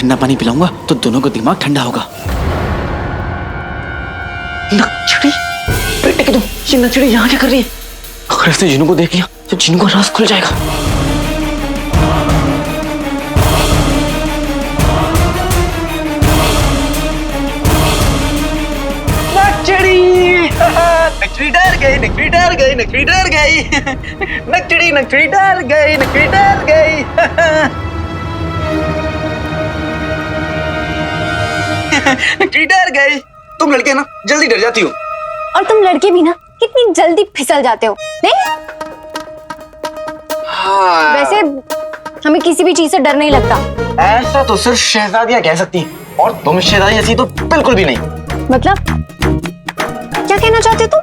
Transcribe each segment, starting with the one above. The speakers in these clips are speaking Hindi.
ठंडा पानी पिलाऊंगा तो दोनों का दिमाग ठंडा होगा। नकचड़ी, बेटे के तुम, ये नकचड़ी यहाँ क्या कर रही है? अगर इसने जिन्नू को देख लिया तो जिन्नू का राज खुल जाएगा। नकचड़ी डर गई, नकचड़ी डर गई, नकचड़ी डर गई, नकचड़ी नकचड़ी डर गई, नकचड़ी डर गई। नकचड़ी डर गई। तुम लड़के ना जल्दी डर जाती हो, और तुम लड़के भी ना कितनी जल्दी फिसल जाते हो, नहीं? हाँ। वैसे हमें किसी भी चीज से डर नहीं लगता। ऐसा तो सिर्फ शहजादियां कह सकती हैं, और तुम शहजादी ऐसी तो बिल्कुल भी नहीं। मतलब क्या कहना चाहते हो तुम?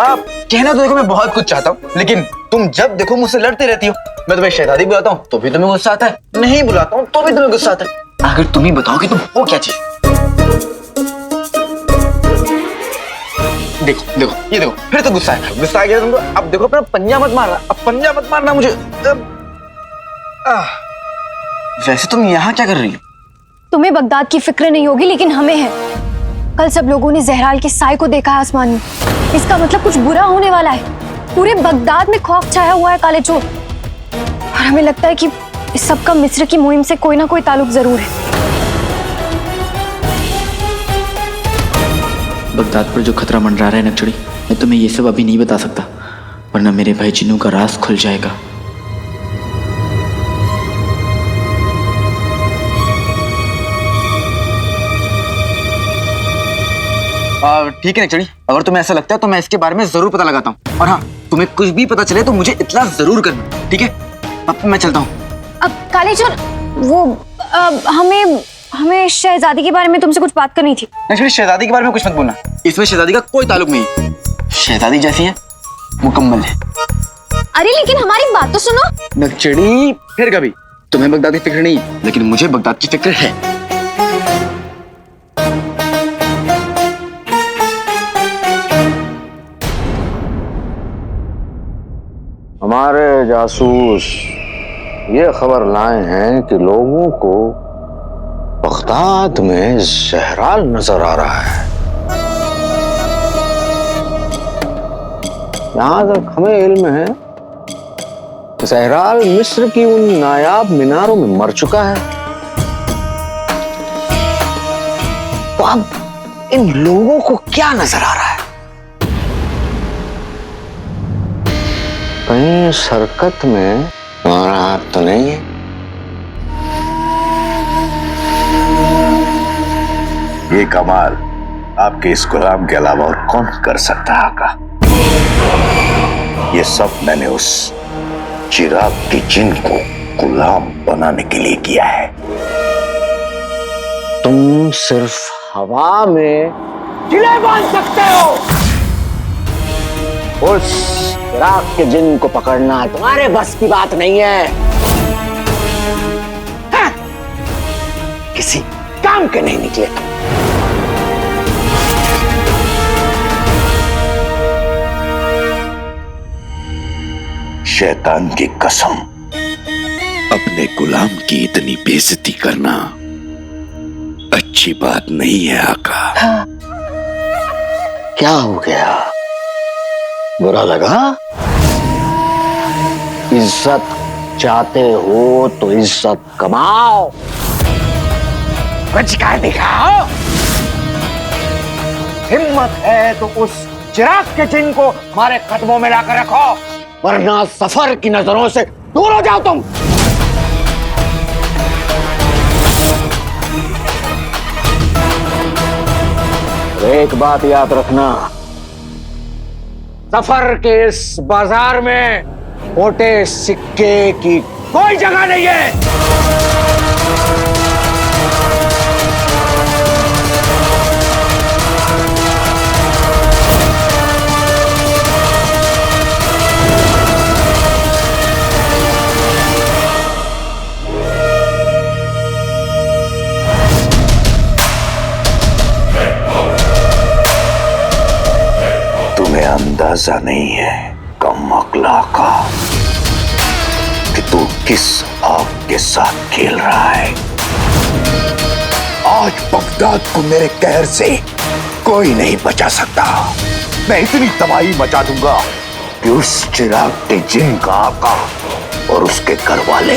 आप कहना तो देखो मैं बहुत कुछ चाहता हूँ, लेकिन तुम जब देखो मुझसे लड़ती रहती हो। मैं तुम्हें शहजादी बुलाता हूँ तो भी तुम्हें गुस्सा आता है, नहीं बुलाता हूँ तो भी तुम्हें गुस्सा आता है। आखिर तुम ही बताओ कि तुम हो क्या चीज। देखो देखो ये देखो, फिर तो गुस्सा है, गुस्सा आ गया तुमको। अब देखो अपना पंजा मत मारना, अब पंजा मत मारना मुझे। वैसे तुम यहाँ क्या कर रही हो? तुम्हें बगदाद की फिक्र नहीं होगी, लेकिन हमें है। कल सब लोगों ने जहराल के साए को देखा आसमान में। इसका मतलब कुछ बुरा होने वाला है। पूरे बगदाद में खौफ छाया हुआ है काले चोर, और हमें लगता है कि इस सब का मिस्र की मुहिम से कोई ना कोई ताल्लुक जरूर है। बगदाद पर जो खतरा मंडरा रहा है नकचड़ी, मैं तुम्हें ये सब अभी नहीं बता सकता, वरना मेरे भाई जिन्नू का राज खुल जाएगा। ठीक है नकचड़ी, अगर तुम्हें ऐसा लगता है तो मैं इसके बारे में जरूर पता लगाता हूँ। और हाँ, तुम्हें कुछ भी पता चले तो मुझे इत्तला जरूर करना, ठीक है? अब मैं चलता हूँ। अब काले चोर, वो हमें शहजादी के बारे में तुमसे कुछ बात करनी थी। नकचड़ी, शहजादी के बारे में कुछ मत बोलना, इसमें शहजादी का कोई ताल्लुक नहीं है। शहजादी जैसी है मुकम्मल है। अरे लेकिन हमारी बात तो सुनो। नकचड़ी, फिर कभी। तुम्हें बगदाद की फिक्र नहीं, लेकिन मुझे बगदाद की फिक्र है। हमारे जासूस ये खबर लाए हैं कि लोगों को बगदाद में जहराल नजर आ रहा है। यहां तक हमें इल्म है जहराल मिस्र की उन नायाब मीनारों में मर चुका है। तो अब इन लोगों को क्या नजर आ रहा है? कहीं सरकत में हमारा हाथ तो नहीं है? ये कमाल आपके इस गुलाम के अलावा और कौन कर सकता है आका? ये सब मैंने उस चिराग के जिन को गुलाम बनाने के लिए किया है। तुम सिर्फ हवा में किले बांध सकते हो। उस चिराग के जिन को पकड़ना तुम्हारे बस की बात नहीं है। हाँ, किसी काम के नहीं निकले तुम। शैतान की कसम, अपने गुलाम की इतनी बेइज्जती करना अच्छी बात नहीं है आका। हाँ। क्या हो गया? बुरा लगा? इज्जत चाहते हो तो इज्जत कमाओ, बच कर दिखाओ। हिम्मत है तो उस चिराग के जिन को हमारे कदमों में लाकर रखो, वरना सफर की नजरों से दूर हो जाओ तुम। एक बात याद रखना, सफर के इस बाजार में खोटे सिक्के की कोई जगह नहीं है। तुम्हें अंदाजा नहीं है कम अक्ला का कि तू किस आग के साथ खेल रहा है। आज बगदाद को मेरे कहर से कोई नहीं बचा सकता। मैं इतनी तबाही मचा दूंगा कि उस चिराग के जिन का आका और उसके घर वाले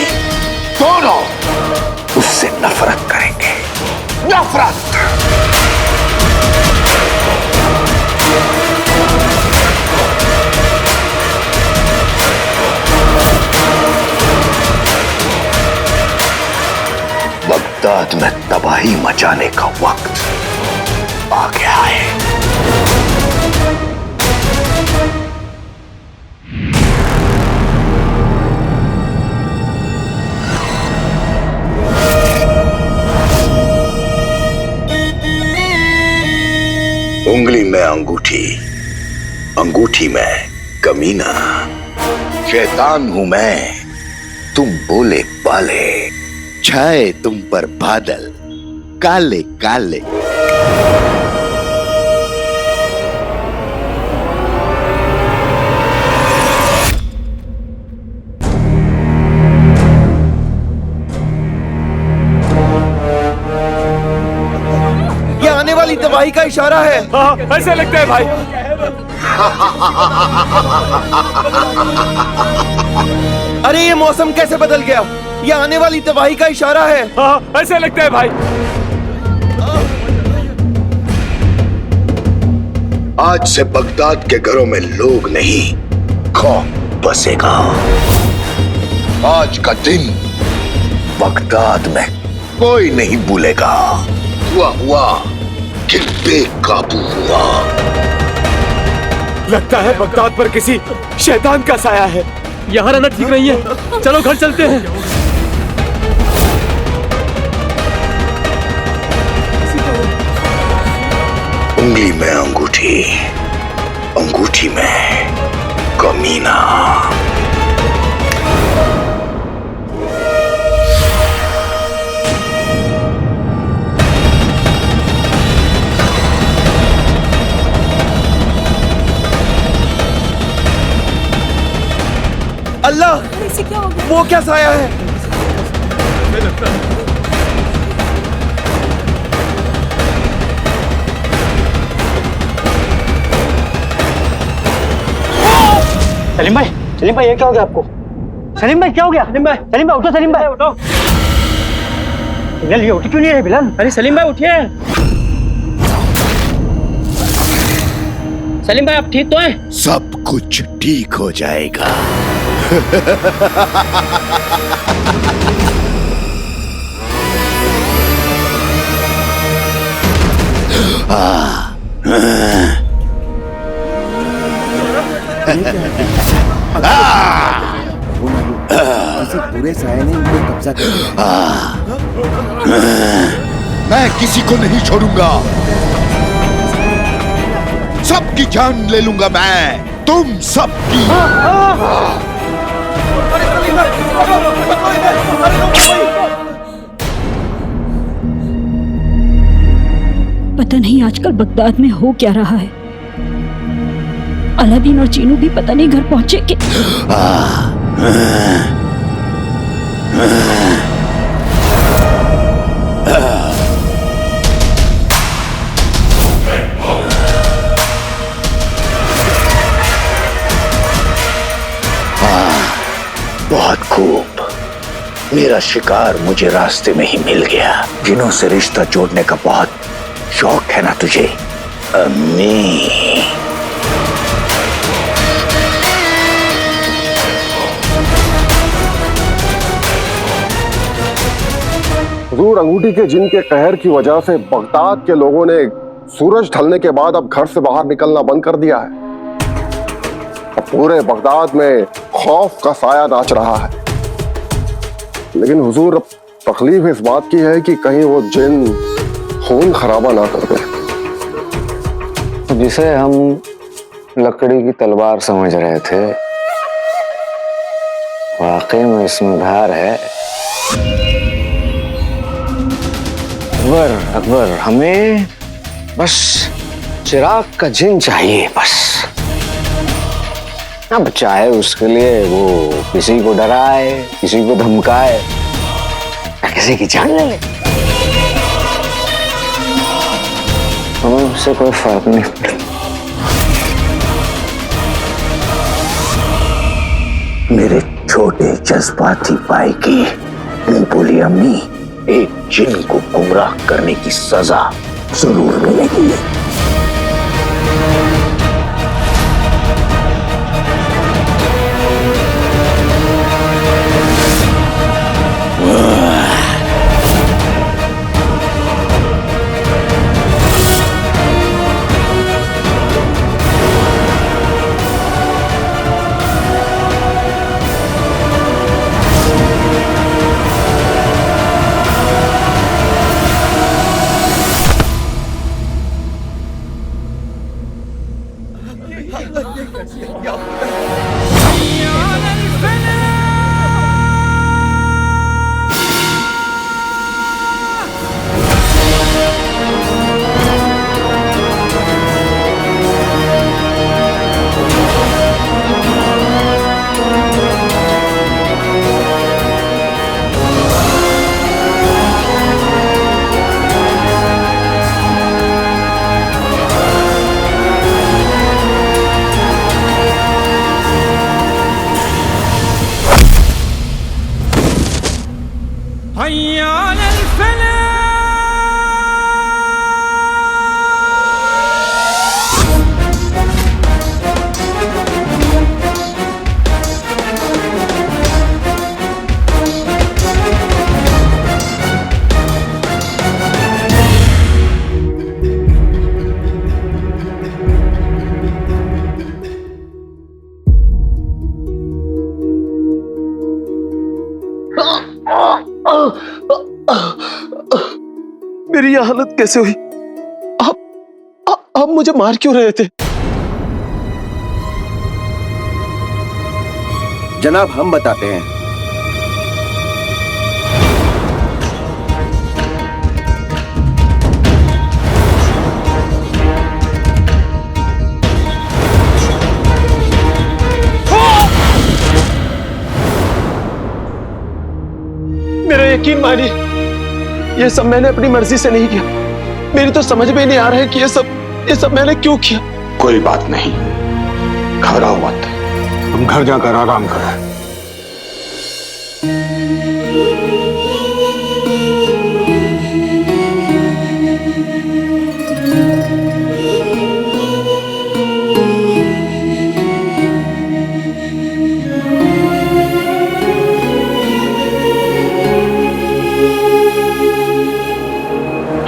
दोनों उससे नफरत करेंगे। नफरत। बगदाद में तबाही मचाने का वक्त आ गया है। उंगली में अंगूठी, अंगूठी में कमीना। शैतान हूं मैं, तुम बोले बाले, छाए तुम पर बादल काले काले। ये आने वाली तबाही का इशारा है। हाँ, ऐसे लगता है भाई। अरे ये मौसम कैसे बदल गया? ये आने वाली तबाही का इशारा है। हाँ, ऐसे लगता है भाई। आज से बगदाद के घरों में लोग नहीं, खौफ बसेगा। आज का दिन बगदाद में कोई नहीं भूलेगा। हुआ कि बेकाबू हुआ। लगता है बगदाद पर किसी शैतान का साया है। यहाँ रहना ठीक नहीं है, चलो घर चलते हैं। उंगली में अंगूठी, अंगूठी में कमीना। अल्लाह, वो क्या साया है? सलीम भाई ये क्या हो गया आपको? सलीम भाई क्या हो गया? सलीम भाई उठो। सलीम भाई उठो। बिलाल ये उठ क्यों नहीं रहे बिलाल? अरे सलीम भाई उठिए। सलीम भाई आप ठीक तो हैं? सब कुछ ठीक हो जाएगा। पूरे साये ने इनको कब्जा कर लिया। मैं किसी को नहीं छोड़ूंगा, सबकी जान ले लूंगा मैं, तुम सबकी। पता नहीं आजकल बगदाद में हो क्या रहा है। अलादीन और चीनू भी पता नहीं घर पहुंचे कि बहुत खूब, मेरा शिकार मुझे रास्ते में ही मिल गया। जिनों से रिश्ता जोड़ने का बहुत शौक है ना तुझे अम्मी? हुजूर, अंगूठी के जिन के कहर की वजह से बगदाद के लोगों ने सूरज ढलने के बाद अब घर से बाहर निकलना बंद कर दिया है। अब पूरे बगदाद में खौफ का साया नाच रहा है। लेकिन हुजूर, अब तकलीफ इस बात की है कि कहीं वो जिन खून खराबा ना कर दे। जिसे हम लकड़ी की तलवार समझ रहे थे, वाकई में इसमें धार है। अकबर, हमें बस चिराग का जिन चाहिए बस। अब चाहे उसके लिए वो किसी को डराए, किसी को धमकाए, किसी की जान ले ले, हमें उससे कोई फर्क नहीं पड़ता। मेरे छोटे जज्बाती भाई की बोली अम्मी, एक जिन को गुमराह करने की सजा जरूर मिलेगी। मेरी यह हालत कैसे हुई? आप मुझे मार क्यों रहे थे? जनाब हम बताते हैं। मेरा यकीन मानिए, ये सब मैंने अपनी मर्जी से नहीं किया। मेरी तो समझ में नहीं आ रहा है कि ये सब मैंने क्यों किया। कोई बात नहीं, घबराओ मत, तुम घर जाकर आराम करो।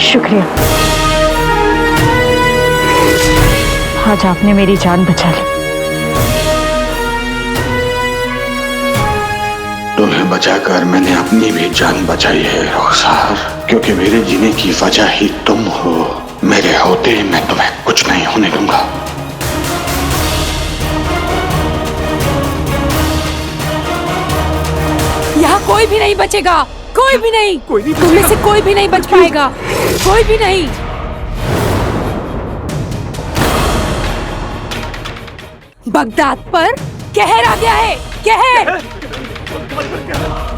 शुक्रिया, आज आपने मेरी जान बचा ली। तुम्हें बचाकर मैंने अपनी भी जान बचाई है रुखसार, क्योंकि मेरे जीने की वजह ही तुम हो। मेरे होते मैं तुम्हें कुछ नहीं होने दूंगा। यहाँ कोई भी नहीं बचेगा, कोई भी नहीं। तुम में से कोई भी नहीं बच पाएगा, कोई भी नहीं। बगदाद पर कहर आ गया है, कहर।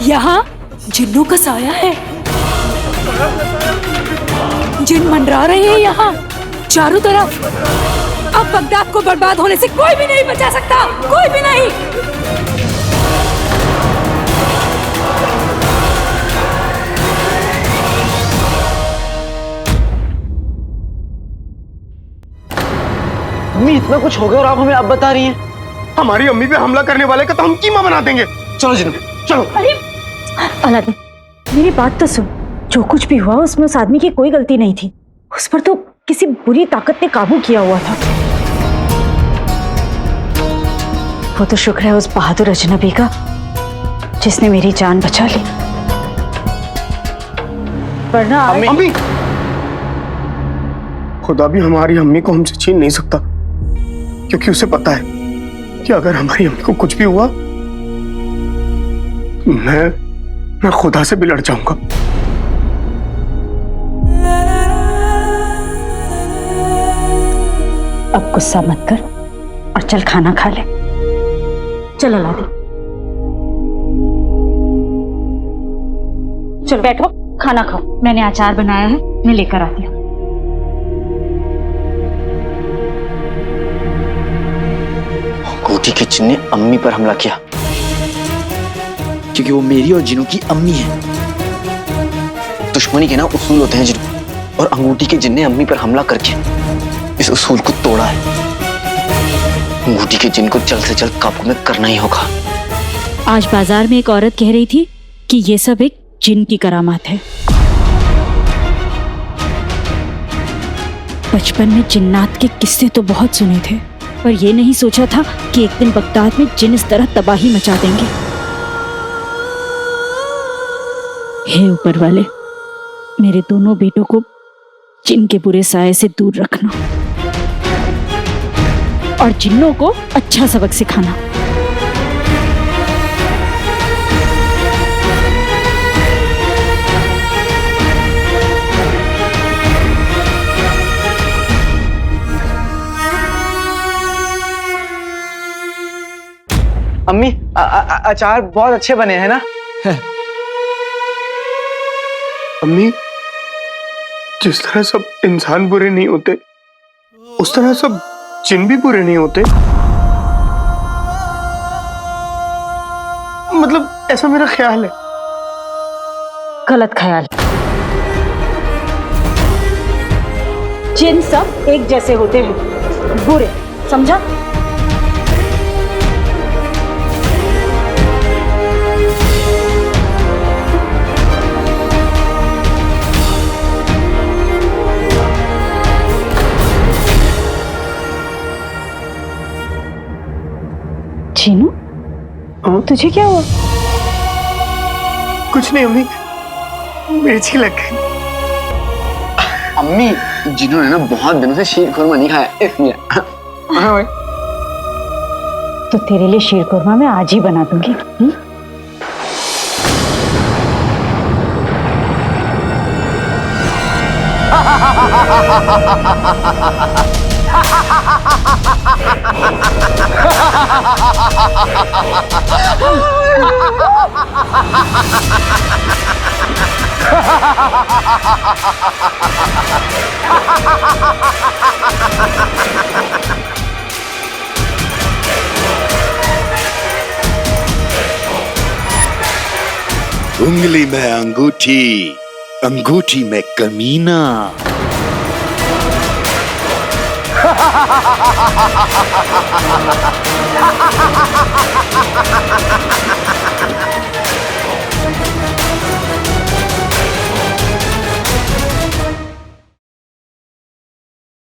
यहाँ जिन्नों का साया है, जिन मंडरा रहे हैं यहाँ चारों तरफ। अब बगदाद को बर्बाद होने से कोई भी नहीं बचा सकता, कोई भी नहीं। अम्मी, इतना कुछ हो गया और आप हमें अब बता रही हैं? हमारी अम्मी पे हमला करने वाले का तो हम कीमा बना देंगे। चलो जिन्नू, चलो। अरे अलादीन, मेरी बात तो सुन। जो कुछ भी हुआ उसमें उस आदमी की कोई गलती नहीं थी। उस पर तो किसी बुरी ताकत ने काबू किया हुआ था। वो तो शुक्र है उस बहादुर अजनबी का जिसने मेरी जान बचा ली। वरना अम्मी, खुदा भी हमारी अम्मी को हमसे छीन नहीं सकता, क्योंकि उसे पता है कि अगर हमारी अम्मी को कुछ भी हुआ मैं खुदा से भी लड़ जाऊंगा। अब गुस्सा मत कर और चल खाना खा ले। चल अलादीन। चलो बैठो, खाना खाओ। मैंने अचार बनाया है, मैं लेकर आती हूँ। अंगूठी के जिन ने अम्मी पर हमला किया क्योंकि वो मेरी और जिनू की अम्मी है। दुश्मनी के ना उसूल होते हैं जिनू, और अंगूठी के जिन ने अम्मी पर हमला करके इस उसूल को तोड़ा है। अंगूठी के जिन को जल्द से जल्द काबू में करना ही होगा। आज बाजार में एक औरत कह रही थी कि ये सब एक जिन की करामात है। बचपन में जिन्नात के किस्से तो बहुत सुने थे, पर ये नहीं सोचा था कि एक दिन बगदाद में जिन इस तरह तबाही मचा देंगे। हे ऊपर वाले, मेरे दोनों बेटों को जिन के बुरे साये से दूर रखना और जिन्नों को अच्छा सबक सिखाना। अम्मी अचार बहुत अच्छे बने हैं ना? अम्मी, जिस तरह सब इंसान बुरे नहीं होते, उस तरह सब जिन भी बुरे नहीं होते। मतलब ऐसा मेरा ख्याल है। गलत ख्याल। जिन सब एक जैसे होते हैं, बुरे, समझा? चीनू, तुझे क्या हुआ? कुछ नहीं अम्मी, मिर्ची लग गई। अम्मी, जिन्होंने ना बहुत दिनों से शीर खुरमा नहीं खाया इसलिए। तो तेरे लिए शीर खुरमा मैं आज ही बना दूंगी। उंगली में अंगूठी, अंगूठी में कमीना।